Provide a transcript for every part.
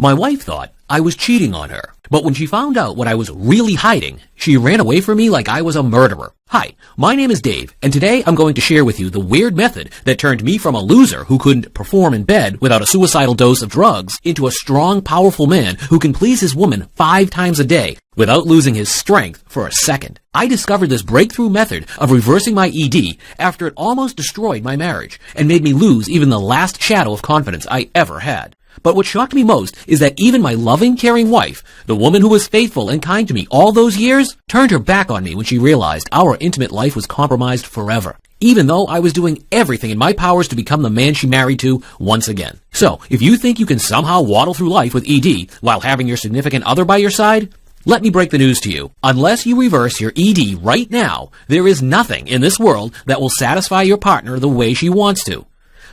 My wife thought I was cheating on her, but when she found out what I was really hiding, she ran away from me like I was a murderer. Hi, my name is Dave, and today I'm going to share with you the weird method that turned me from a loser who couldn't perform in bed without a suicidal dose of drugs into a strong, powerful man who can please his woman 5 times a day without losing his strength for a second. I discovered this breakthrough method of reversing my ED after it almost destroyed my marriage and made me lose even the last shadow of confidence I ever had. But what shocked me most is that even my loving, caring wife, the woman who was faithful and kind to me all those years, turned her back on me when she realized our intimate life was compromised forever, even though I was doing everything in my powers to become the man she married to once again. So, if you think you can somehow waddle through life with ED while having your significant other by your side, let me break the news to you. Unless you reverse your ED right now, there is nothing in this world that will satisfy your partner the way she wants to.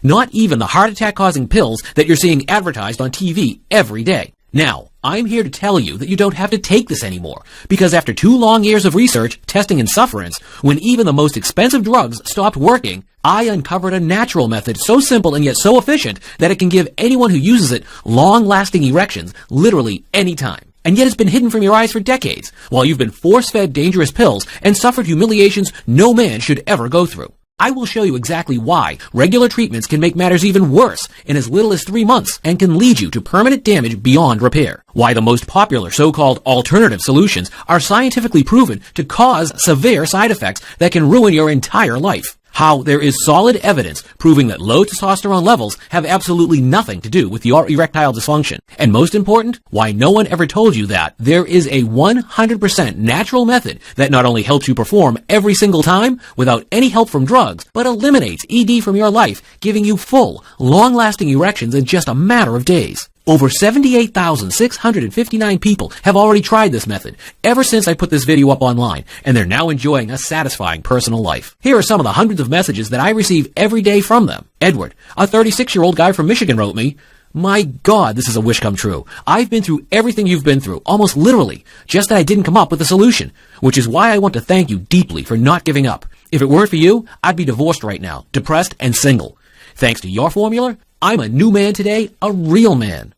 Not even the heart attack causing pills that you're seeing advertised on TV every day. Now, I'm here to tell you that you don't have to take this anymore, because after 2 long years of research, testing, and sufferance, when even the most expensive drugs stopped working, I uncovered a natural method so simple and yet so efficient that it can give anyone who uses it long-lasting erections literally any time. And yet it's been hidden from your eyes for decades, while you've been force-fed dangerous pills and suffered humiliations no man should ever go through. I will show you exactly why regular treatments can make matters even worse in as little as 3 months and can lead you to permanent damage beyond repair. Why the most popular so-called alternative solutions are scientifically proven to cause severe side effects that can ruin your entire life. How there is solid evidence proving that low testosterone levels have absolutely nothing to do with your erectile dysfunction. And most important, why no one ever told you that there is a 100% natural method that not only helps you perform every single time without any help from drugs, but eliminates ED from your life, giving you full, long-lasting erections in just a matter of days. Over 78,659 people have already tried this method ever since I put this video up online, and they're now enjoying a satisfying personal life. Here are some of the hundreds of messages that I receive every day from them. Edward, a 36-year-old guy from Michigan, wrote me, "My God, this is a wish come true. I've been through everything you've been through, almost literally, just that I didn't come up with a solution, which is why I want to thank you deeply for not giving up. If it weren't for you, I'd be divorced right now, depressed and single. Thanks to your formula, I'm a new man today, a real man."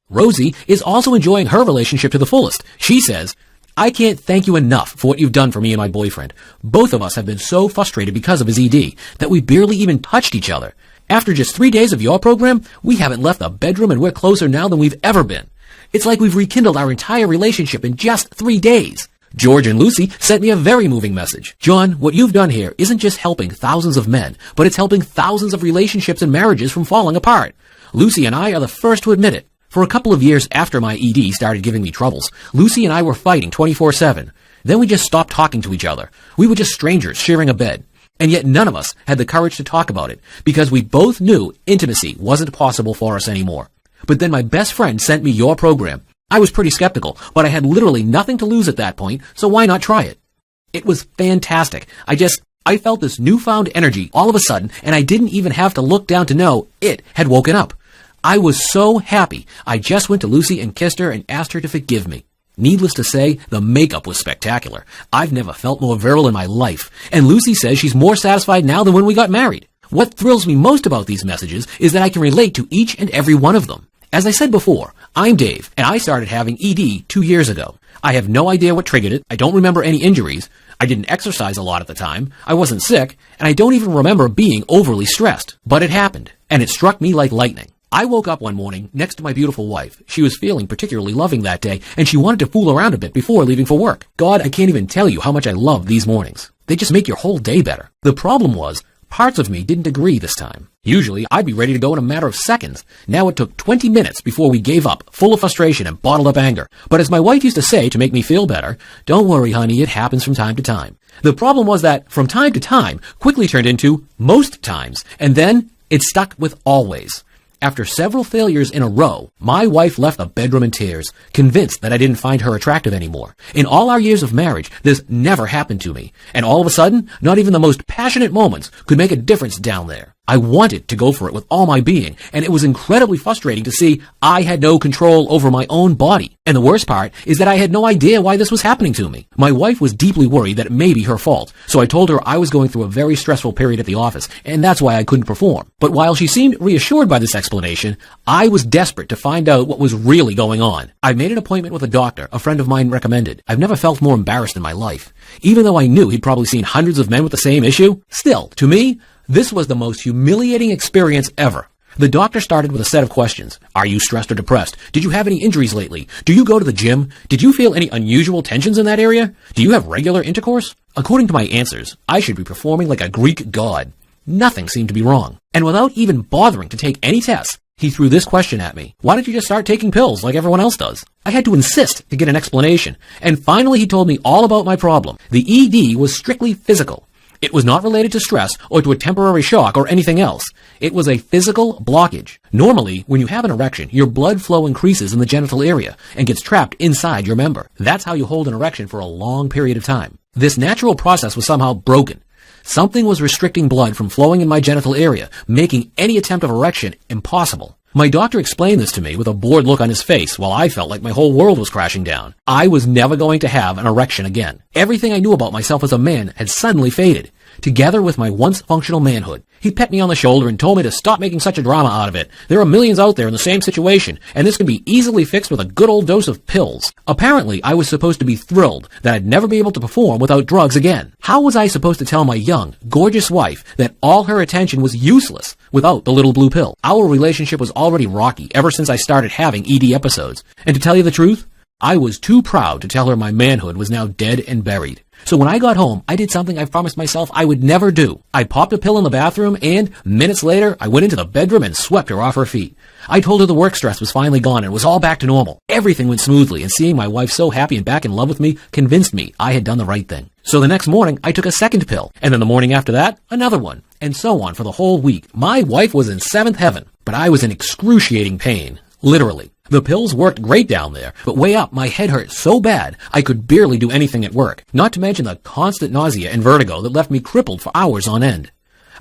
Rosie is also enjoying her relationship to the fullest. She says, "I can't thank you enough for what you've done for me and my boyfriend. Both of us have been so frustrated because of his ED that we barely even touched each other. After just 3 days of your program, we haven't left the bedroom and we're closer now than we've ever been. It's like we've rekindled our entire relationship in just 3 days. George and Lucy sent me a very moving message. John, what you've done here isn't just helping thousands of men, but it's helping thousands of relationships and marriages from falling apart. Lucy and I are the first to admit it. For a couple of years after my ED started giving me troubles, Lucy and I were fighting 24/7. Then we just stopped talking to each other. We were just strangers sharing a bed. And yet none of us had the courage to talk about it because we both knew intimacy wasn't possible for us anymore. But then my best friend sent me your program. I was pretty skeptical, but I had literally nothing to lose at that point, so why not try it? It was fantastic. I felt this newfound energy all of a sudden, and I didn't even have to look down to know it had woken up. I was so happy. I just went to Lucy and kissed her and asked her to forgive me. Needless to say, the makeup was spectacular. I've never felt more virile in my life. And Lucy says she's more satisfied now than when we got married. What thrills me most about these messages is that I can relate to each and every one of them. As I said before, I'm Dave, and I started having ED 2 years ago. I have no idea what triggered it. I don't remember any injuries. I didn't exercise a lot at the time. I wasn't sick, and I don't even remember being overly stressed. But it happened, and it struck me like lightning. I woke up one morning next to my beautiful wife. She was feeling particularly loving that day, and she wanted to fool around a bit before leaving for work. God, I can't even tell you how much I love these mornings. They just make your whole day better. The problem was, parts of me didn't agree this time. Usually, I'd be ready to go in a matter of seconds. Now it took 20 minutes before we gave up, full of frustration and bottled up anger. But as my wife used to say to make me feel better, "Don't worry, honey, it happens from time to time." The problem was that from time to time quickly turned into most times, and then it stuck with always. After several failures in a row, my wife left the bedroom in tears, convinced that I didn't find her attractive anymore. In all our years of marriage, this never happened to me. And all of a sudden, not even the most passionate moments could make a difference down there. I wanted to go for it with all my being, and it was incredibly frustrating to see I had no control over my own body. And the worst part is that I had no idea why this was happening to me. My wife was deeply worried that it may be her fault, so I told her I was going through a very stressful period at the office, and that's why I couldn't perform. But while she seemed reassured by this explanation, I was desperate to find out what was really going on. I made an appointment with a doctor a friend of mine recommended. I've never felt more embarrassed in my life. Even though I knew he'd probably seen hundreds of men with the same issue, still, to me, this was the most humiliating experience ever. The doctor started with a set of questions. Are you stressed or depressed? Did you have any injuries lately? Do you go to the gym? Did you feel any unusual tensions in that area? Do you have regular intercourse? According to my answers, I should be performing like a Greek god. Nothing seemed to be wrong. And without even bothering to take any tests, he threw this question at me. Why don't you just start taking pills like everyone else does? I had to insist to get an explanation. And finally he told me all about my problem. The ED was strictly physical. It was not related to stress or to a temporary shock or anything else. It was a physical blockage. Normally, when you have an erection, your blood flow increases in the genital area and gets trapped inside your member. That's how you hold an erection for a long period of time. This natural process was somehow broken. Something was restricting blood from flowing in my genital area, making any attempt of erection impossible. My doctor explained this to me with a bored look on his face while I felt like my whole world was crashing down. I was never going to have an erection again. Everything I knew about myself as a man had suddenly faded, together with my once functional manhood. He pet me on the shoulder and told me to stop making such a drama out of it. There are millions out there in the same situation, and this can be easily fixed with a good old dose of pills. Apparently, I was supposed to be thrilled that I'd never be able to perform without drugs again. How was I supposed to tell my young, gorgeous wife that all her attention was useless without the little blue pill? Our relationship was already rocky ever since I started having ED episodes. And to tell you the truth, I was too proud to tell her my manhood was now dead and buried. So when I got home, I did something I've promised myself I would never do. I popped a pill in the bathroom and, minutes later, I went into the bedroom and swept her off her feet. I told her the work stress was finally gone and it was all back to normal. Everything went smoothly, and seeing my wife so happy and back in love with me convinced me I had done the right thing. So the next morning, I took a second pill, and then the morning after that, another one, and so on for the whole week. My wife was in seventh heaven, but I was in excruciating pain. Literally. The pills worked great down there, but way up, my head hurt so bad I could barely do anything at work, not to mention the constant nausea and vertigo that left me crippled for hours on end.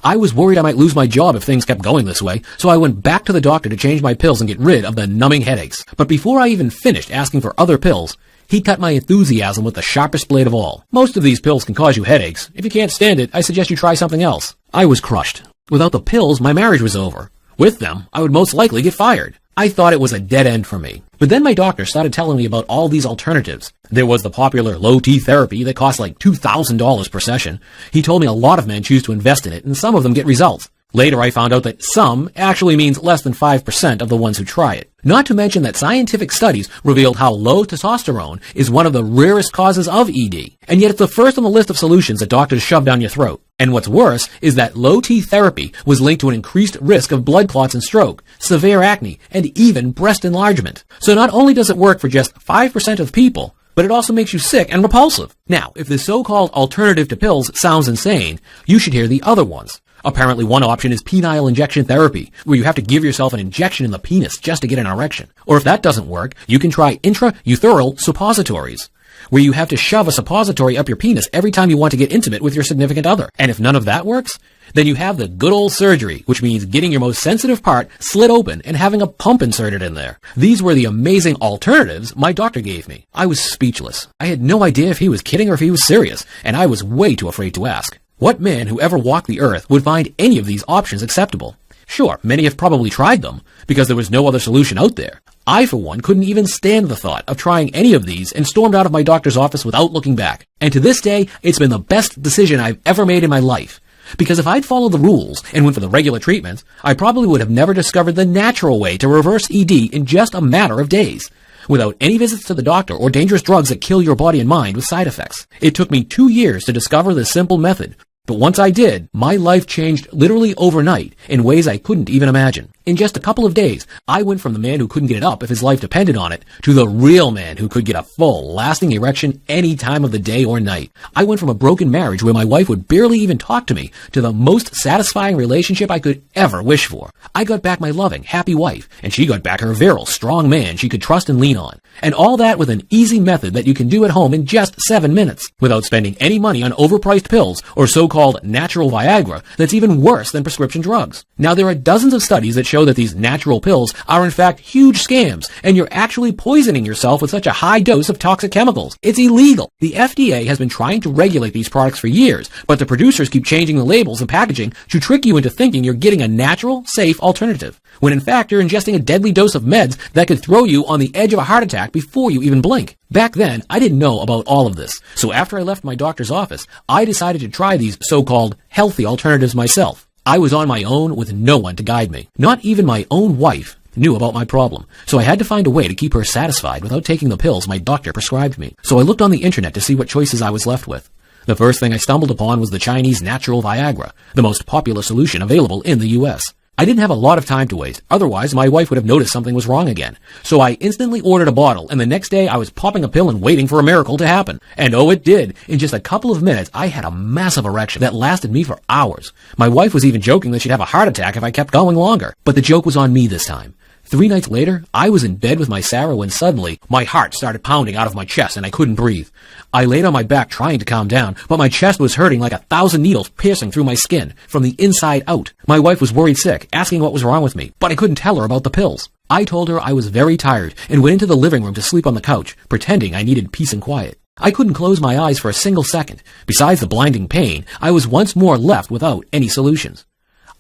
I was worried I might lose my job if things kept going this way, so I went back to the doctor to change my pills and get rid of the numbing headaches. But before I even finished asking for other pills, he cut my enthusiasm with the sharpest blade of all. Most of these pills can cause you headaches. If you can't stand it, I suggest you try something else. I was crushed. Without the pills, my marriage was over. With them, I would most likely get fired. I thought it was a dead end for me. But then my doctor started telling me about all these alternatives. There was the popular low-T therapy that costs like $2,000 per session. He told me a lot of men choose to invest in it, and some of them get results. Later I found out that some actually means less than 5% of the ones who try it. Not to mention that scientific studies revealed how low testosterone is one of the rarest causes of ED, and yet it's the first on the list of solutions that doctors shove down your throat. And what's worse is that low-T therapy was linked to an increased risk of blood clots and stroke, severe acne, and even breast enlargement. So not only does it work for just 5% of people, but it also makes you sick and repulsive. Now, if this so-called alternative to pills sounds insane, you should hear the other ones. Apparently one option is penile injection therapy, where you have to give yourself an injection in the penis just to get an erection. Or if that doesn't work, you can try intrauteral suppositories, where you have to shove a suppository up your penis every time you want to get intimate with your significant other. And if none of that works, then you have the good old surgery, which means getting your most sensitive part slit open and having a pump inserted in there. These were the amazing alternatives my doctor gave me. I was speechless. I had no idea if he was kidding or if he was serious, and I was way too afraid to ask. What man who ever walked the earth would find any of these options acceptable? Sure, many have probably tried them, because there was no other solution out there. I, for one, couldn't even stand the thought of trying any of these and stormed out of my doctor's office without looking back. And to this day, it's been the best decision I've ever made in my life. Because if I'd followed the rules and went for the regular treatments, I probably would have never discovered the natural way to reverse ED in just a matter of days, without any visits to the doctor or dangerous drugs that kill your body and mind with side effects. It took me 2 years to discover this simple method, but once I did, my life changed literally overnight in ways I couldn't even imagine. In just a couple of days, I went from the man who couldn't get it up if his life depended on it to the real man who could get a full, lasting erection any time of the day or night. I went from a broken marriage where my wife would barely even talk to me to the most satisfying relationship I could ever wish for. I got back my loving, happy wife, and she got back her virile, strong man she could trust and lean on. And all that with an easy method that you can do at home in just 7 minutes, without spending any money on overpriced pills or so-called natural Viagra that's even worse than prescription drugs. Now, there are dozens of studies that show that these natural pills are in fact huge scams, and you're actually poisoning yourself with such a high dose of toxic chemicals. It's illegal. The FDA has been trying to regulate these products for years, but the producers keep changing the labels and packaging to trick you into thinking you're getting a natural, safe alternative, when in fact you're ingesting a deadly dose of meds that could throw you on the edge of a heart attack before you even blink. Back then, I didn't know about all of this, so after I left my doctor's office, I decided to try these so-called healthy alternatives myself. I was on my own with no one to guide me. Not even my own wife knew about my problem, so I had to find a way to keep her satisfied without taking the pills my doctor prescribed me. So I looked on the internet to see what choices I was left with. The first thing I stumbled upon was the Chinese natural Viagra, the most popular solution available in the US. I didn't have a lot of time to waste, otherwise my wife would have noticed something was wrong again. So I instantly ordered a bottle, and the next day I was popping a pill and waiting for a miracle to happen. And oh, it did. In just a couple of minutes, I had a massive erection that lasted me for hours. My wife was even joking that she'd have a heart attack if I kept going longer. But the joke was on me this time. 3 nights later, I was in bed with my Sarah when suddenly my heart started pounding out of my chest and I couldn't breathe. I laid on my back trying to calm down, but my chest was hurting like 1,000 needles piercing through my skin from the inside out. My wife was worried sick, asking what was wrong with me, but I couldn't tell her about the pills. I told her I was very tired and went into the living room to sleep on the couch, pretending I needed peace and quiet. I couldn't close my eyes for a single second. Besides the blinding pain, I was once more left without any solutions.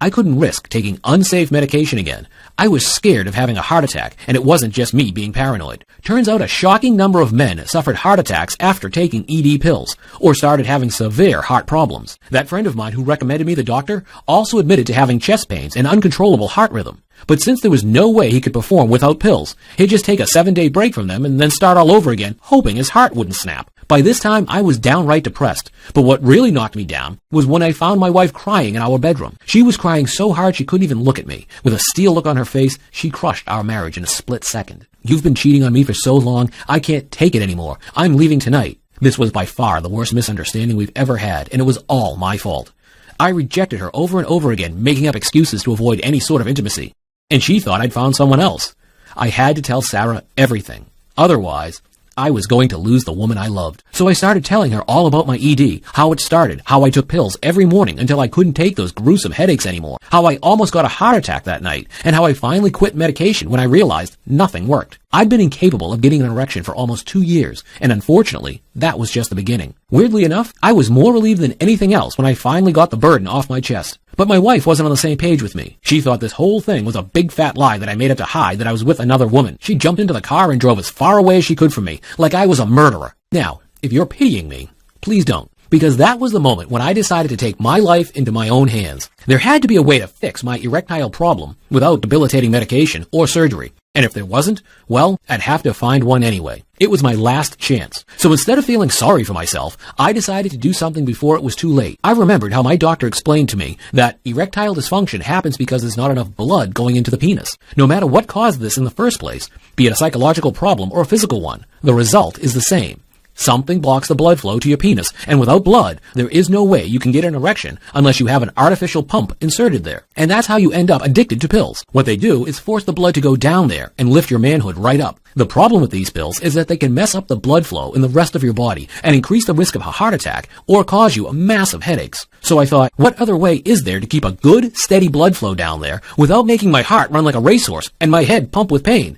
I couldn't risk taking unsafe medication again. I was scared of having a heart attack, and it wasn't just me being paranoid. Turns out a shocking number of men suffered heart attacks after taking ED pills, or started having severe heart problems. That friend of mine who recommended me the doctor also admitted to having chest pains and uncontrollable heart rhythm. But since there was no way he could perform without pills, he'd just take a 7-day break from them and then start all over again, hoping his heart wouldn't snap. By this time, I was downright depressed. But what really knocked me down was when I found my wife crying in our bedroom. She was crying so hard she couldn't even look at me. With a steel look on her face, she crushed our marriage in a split second. "You've been cheating on me for so long, I can't take it anymore. I'm leaving tonight." This was by far the worst misunderstanding we've ever had, and it was all my fault. I rejected her over and over again, making up excuses to avoid any sort of intimacy. And she thought I'd found someone else. I had to tell Sarah everything. Otherwise, I was going to lose the woman I loved. So I started telling her all about my ED, how it started, how I took pills every morning until I couldn't take those gruesome headaches anymore, how I almost got a heart attack that night, and how I finally quit medication when I realized nothing worked. I'd been incapable of getting an erection for almost 2 years, and unfortunately, that was just the beginning. Weirdly enough, I was more relieved than anything else when I finally got the burden off my chest. But my wife wasn't on the same page with me. She thought this whole thing was a big fat lie that I made up to hide that I was with another woman. She jumped into the car and drove as far away as she could from me, like I was a murderer. Now, if you're pitying me, please don't. Because that was the moment when I decided to take my life into my own hands. There had to be a way to fix my erectile problem without debilitating medication or surgery. And if there wasn't, well, I'd have to find one anyway. It was my last chance. So instead of feeling sorry for myself, I decided to do something before it was too late. I remembered how my doctor explained to me that erectile dysfunction happens because there's not enough blood going into the penis. No matter what caused this in the first place, be it a psychological problem or a physical one, the result is the same. Something blocks the blood flow to your penis, and without blood, there is no way you can get an erection unless you have an artificial pump inserted there. And that's how you end up addicted to pills. What they do is force the blood to go down there and lift your manhood right up. The problem with these pills is that they can mess up the blood flow in the rest of your body and increase the risk of a heart attack or cause you massive headaches. So I thought, what other way is there to keep a good, steady blood flow down there without making my heart run like a racehorse and my head pump with pain?